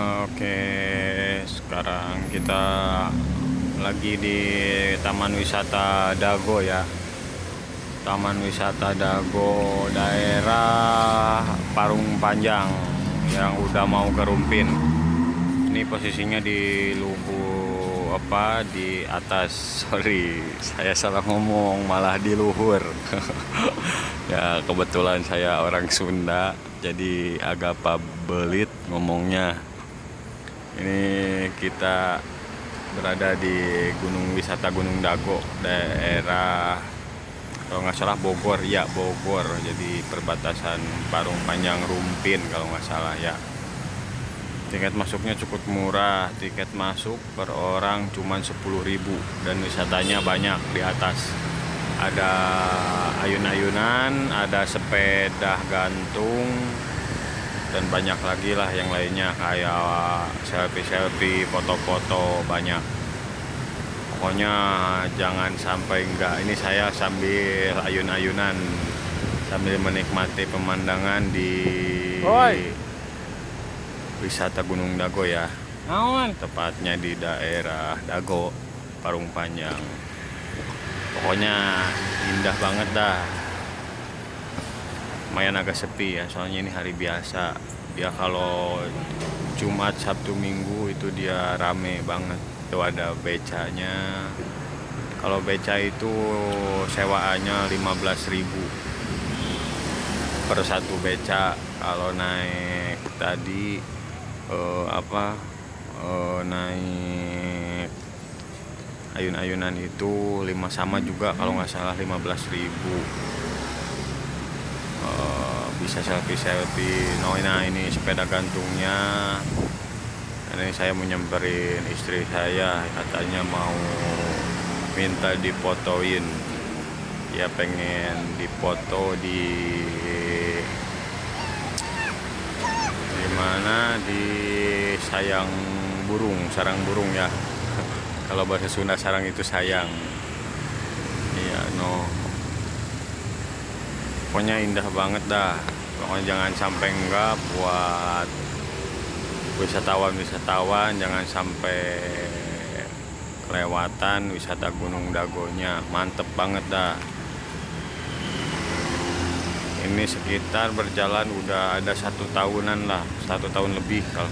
Oke, sekarang kita lagi di Taman Wisata Dago ya. Taman Wisata Dago daerah Parung Panjang yang udah mau ke Rumpin. Ini posisinya di di atas. Sorry, saya salah ngomong, malah di luhur. Ya kebetulan saya orang Sunda, jadi agak pabelit ngomongnya. Ini kita berada di Gunung Wisata Gunung Dago, daerah kalau nggak salah Bogor, ya Bogor. Jadi perbatasan Parung Panjang Rumpin kalau nggak salah ya. Tiket masuknya cukup murah, tiket masuk per orang cuma 10.000 dan wisatanya banyak di atas. Ada ayun-ayunan, ada sepeda gantung, dan banyak lagi lah yang lainnya kayak selfie-selfie, foto-foto banyak. Pokoknya jangan sampai enggak. Ini saya sambil ayun-ayunan, sambil menikmati pemandangan di wisata Gunung Dago ya. Tepatnya di daerah Dago, Parung Panjang. Pokoknya indah banget dah. Lumayan agak sepi ya, soalnya ini hari biasa. Dia kalau Jumat, Sabtu, Minggu itu dia rame banget. Itu ada becanya. Kalau beca itu sewaannya 15.000 per satu beca. Kalau naik tadi naik ayun-ayunan itu 5 sama juga kalau nggak salah 15.000. Bisa selfie. Nah ini sepeda gantungnya. Ini saya mau nyamperin istri saya, katanya mau minta dipotoin. Dia pengen dipoto di mana, di sarang burung ya. Kalau bahasa Sunda sarang itu sayang. Iya, no. Pokoknya indah banget dah. Pokoknya jangan sampai enggak buat wisatawan, jangan sampai kelewatan wisata Gunung Dagonya. Mantep banget dah. Ini sekitar berjalan udah ada 1 tahunan lah, 1 tahun lebih kalau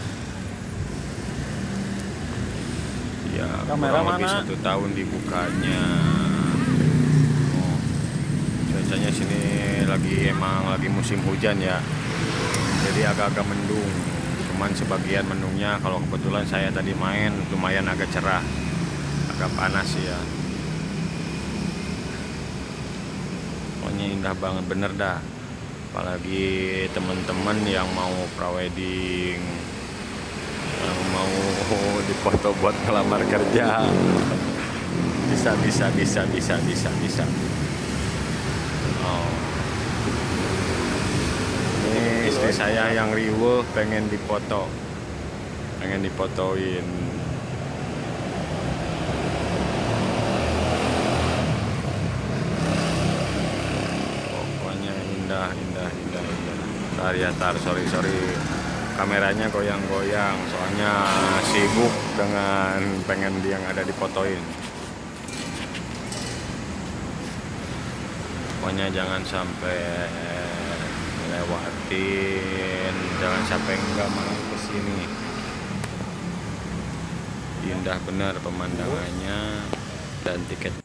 ya, kurang lebih 1 tahun dibukanya. Cuacanya sini emang lagi musim hujan ya, jadi agak-agak mendung. Cuman sebagian mendungnya, kalau kebetulan saya tadi main lumayan agak cerah, agak panas ya. Pokoknya indah banget bener dah. Apalagi teman-teman yang mau prawedding, yang mau dipoto buat ngelamar kerja, bisa. Oh. Ini istri saya yang riweuh pengen dipotoin. Pokoknya indah. Sorry, kameranya goyang-goyang, soalnya sibuk dengan pengen dia yang ada dipotoin. Pokoknya jangan sampai lewatin, jangan sampai enggak main kesini. Indah benar pemandangannya dan tiket.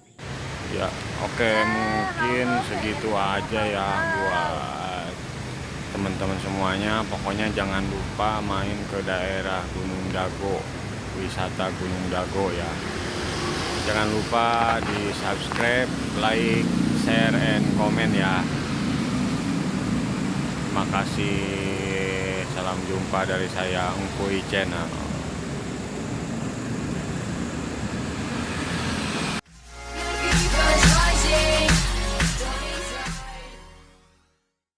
Ya, oke, mungkin segitu aja ya buat teman-teman semuanya. Pokoknya jangan lupa main ke daerah Gunung Dago, wisata Gunung Dago ya. Jangan lupa di subscribe, like, share, and comment ya. Terima kasih. Salam jumpa dari saya, Engkuy Channel.